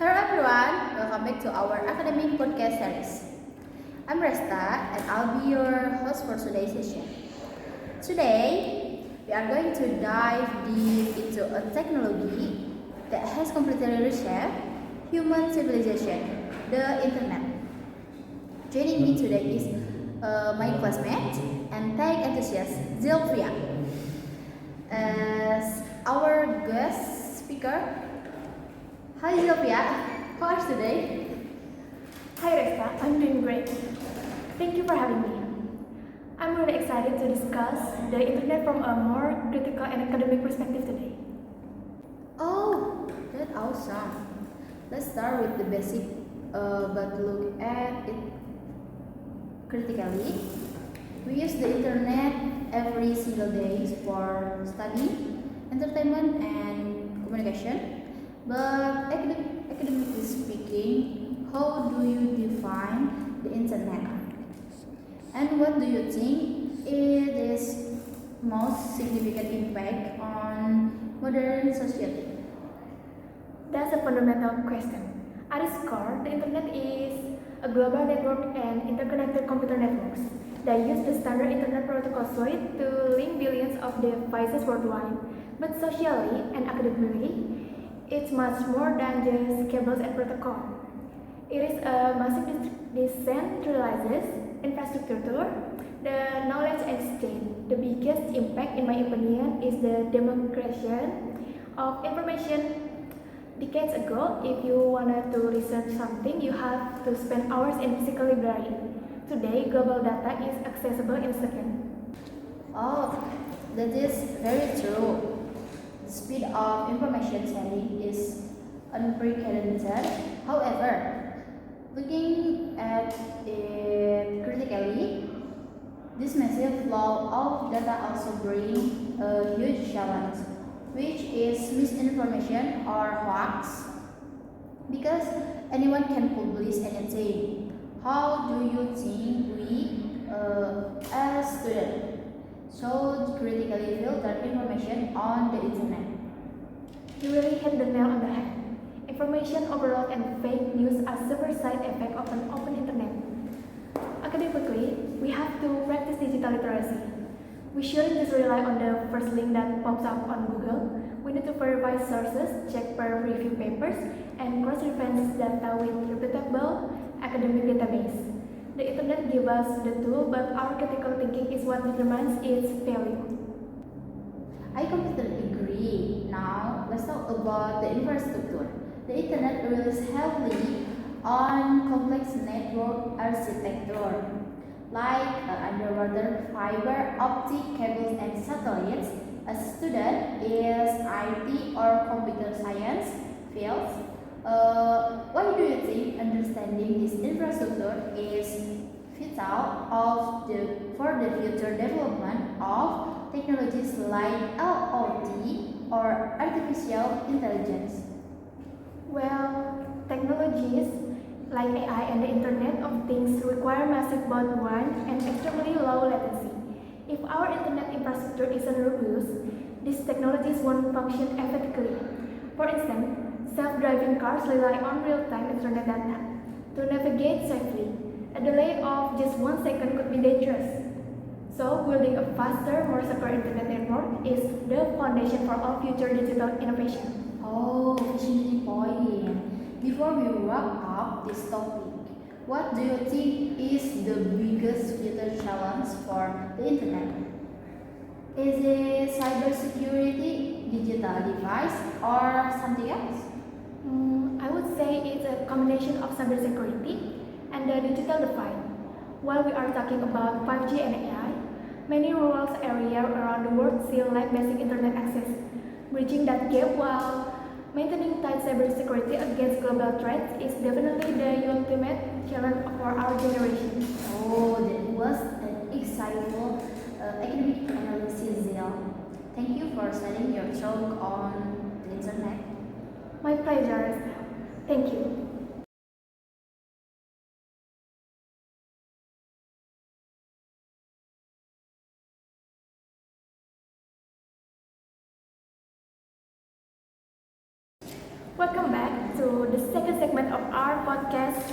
Hello everyone, welcome back to our academic podcast series. I'm Resta and I'll be your host for today's session. Today, we are going to dive deep into a technology that has completely reshaped human civilization, the internet. Joining me today is my classmate and tech enthusiast, Zilvia. As our guest speaker, hi Sylvia, how are you today? Hi Resta, I'm doing great. Thank you for having me. I'm really excited to discuss the internet from a more critical and academic perspective today. Oh, that's awesome. Let's start with the basic, but look at it critically. We use the internet every single day for study, entertainment, and communication. But academically speaking, how do you define the internet? And what do you think it is most significant impact on modern society? That's a fundamental question. At its core, the internet is a global network and interconnected computer networks that use the standard internet protocol suite to link billions of devices worldwide. But socially and academically, it's much more than just cables and protocol. It is a massive decentralized infrastructure, the knowledge exchange. The biggest impact, in my opinion, is the democratization of information. Decades ago, if you wanted to research something, you have to spend hours in physical library. Today, global data is accessible in seconds. Oh, that is very true. The speed of information sharing is unprecedented. However, looking at it critically, this massive flow of data also brings a huge challenge, which is misinformation or hoax. Because anyone can publish anything. How do you think we, as students, should critically filter information on the internet? You really hit the nail on the head. Information overload and fake news are severe side effects of an open internet. Academically, we have to practice digital literacy. We shouldn't just rely on the first link that pops up on Google. We need to verify sources, check peer review papers, and cross-reference data with reputable academic database. The internet gives us the tool, but our critical thinking is what determines its value. I completely agree. Now, let's talk about the infrastructure. The internet relies heavily on complex network architecture, like underwater fiber optic cables and satellites. A student is IT or computer science fields. Why do you think understanding this infrastructure is vital for the future development of technologies like IoT or artificial intelligence? Well, technologies like AI and the Internet of Things require massive bandwidth and extremely low latency. If our internet infrastructure isn't robust, these technologies won't function effectively. For instance, self-driving cars rely on real-time internet data to navigate safely. A delay of just 1 second could be dangerous. So, building a faster, more secure internet network is the foundation for all future digital innovation. Oh, fascinating point. Before we wrap up this topic, what do you think is the biggest future challenge for the internet? Is it cybersecurity, digital device, or something else? I would say it's a combination of cybersecurity and the digital divide. While we are talking about 5G and AI, many rural areas around the world still lack basic internet access. Bridging that gap while maintaining tight cybersecurity against global threats is definitely the ultimate challenge for our generation. Oh, that was an insightful academic analysis, Zil. Thank you for sharing your talk on the internet. My pleasure. Thank you. Welcome back to the second segment of our podcast.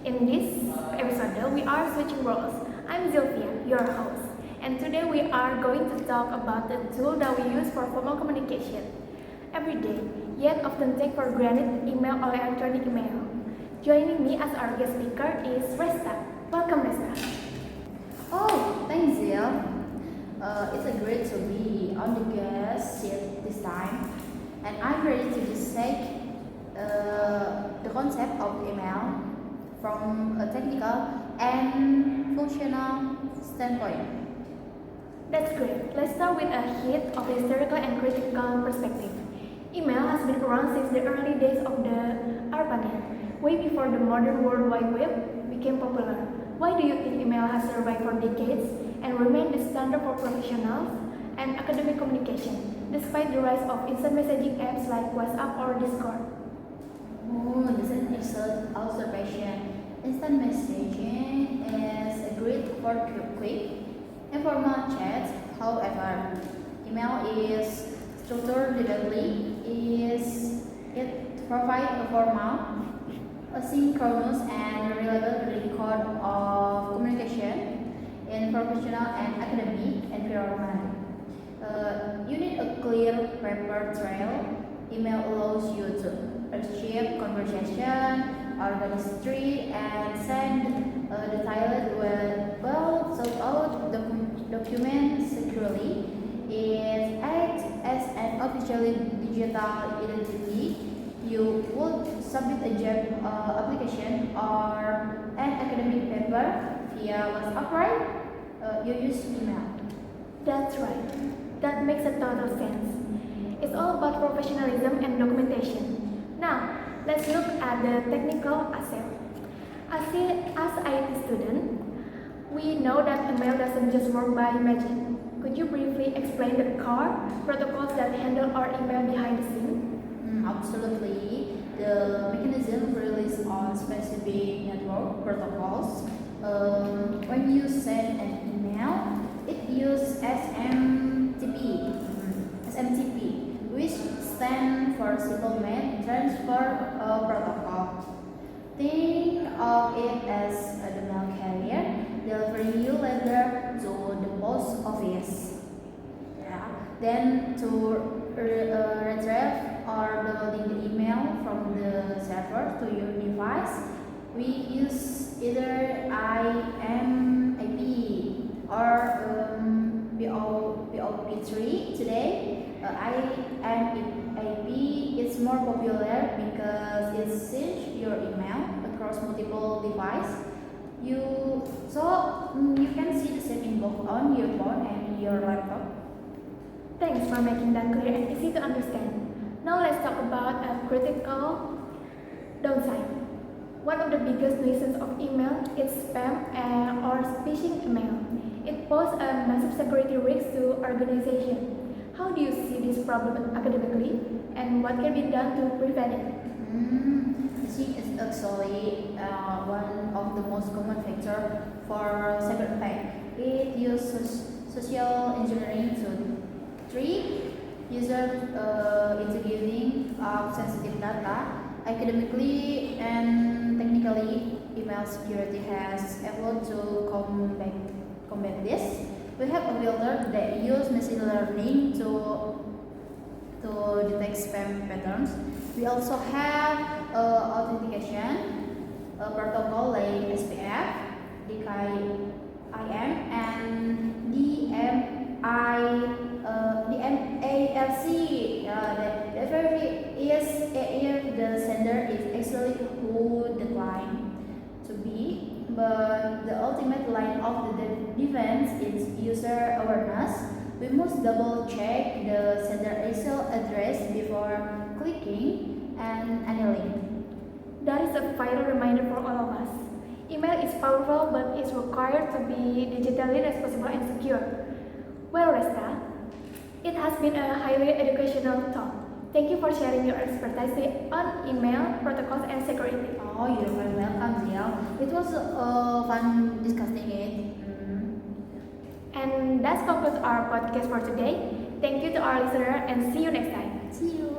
In this episode, we are switching roles. I'm Zilvia, your host, and today we are going to talk about the tool that we use for formal communication every day, yet often take for granted email or electronic email. Joining me as our guest speaker is Resta. Welcome, Resta. Oh, thanks, Zia. It's a great to be on the guest seat this time, and I'm ready to dissect the concept of email from a technical and functional standpoint. That's great. Let's start with a hit of historical and critical perspective. Email has been around since the early days of the ARPANET, way before the modern World Wide Web became popular. Why do you think email has survived for decades and remained the standard for professionals and academic communication, despite the rise of instant messaging apps like WhatsApp or Discord? Oh, this is an excellent observation. Instant messaging is a great for quick, informal chats. However, email is structured differently. It provides a formal, asynchronous, and reliable record of communication in professional and academic environment. You need a clear paper trail. Email allows you to achieve conversation, organize history, and send detailed, well thought out document securely. It acts as an officially digital identity. You would submit a job application or an academic paper via WhatsApp, right? You use email. That's right. That makes a total sense. It's all about professionalism and documentation. Now, let's look at the technical aspect. As IT student, we know that email doesn't just work by magic. Could you briefly explain the core protocols that handle our email behind the scenes? Absolutely. The mechanism relies on specific network protocols. When you send an email, it uses SMTP, which stands for Simple Mail Transfer Protocol. Think of it as the mail carrier delivering your letter to the post office. Yeah. Then to retrieve or downloading the email from the server to your device, we use either IMAP or POP3 today. IMAP is more popular because it sends your email across multiple devices. You can see the same inbox on your phone and your laptop. Thanks for making that clear and easy to understand. Now let's talk about a critical downside. One of the biggest nuisance of email is spam or phishing email. It poses a massive security risk to organization. How do you see this problem academically, and what can be done to prevent it? Phishing is actually one of the most common factors for cyber attack. It uses social engineering to trick users into giving up sensitive data. Academically and technically, email security has evolved to combat this. We have a builder that uses machine learning to detect spam patterns. We also have authentication protocol like SPF, DKIM, and DMARC. The very is if the sender is actually who the client to be, but the ultimate line of the defense is user awareness. We must double check the sender actual address before clicking and any link. That is a vital reminder for all of us. Email is powerful, but it's required to be digitally responsible and secure. Well, Resta, it has been a highly educational talk. Thank you for sharing your expertise on email protocols and security. Oh, you're very welcome, Zia. It was fun discussing it. And that concludes our podcast for today. Thank you to our listener and see you next time. See you.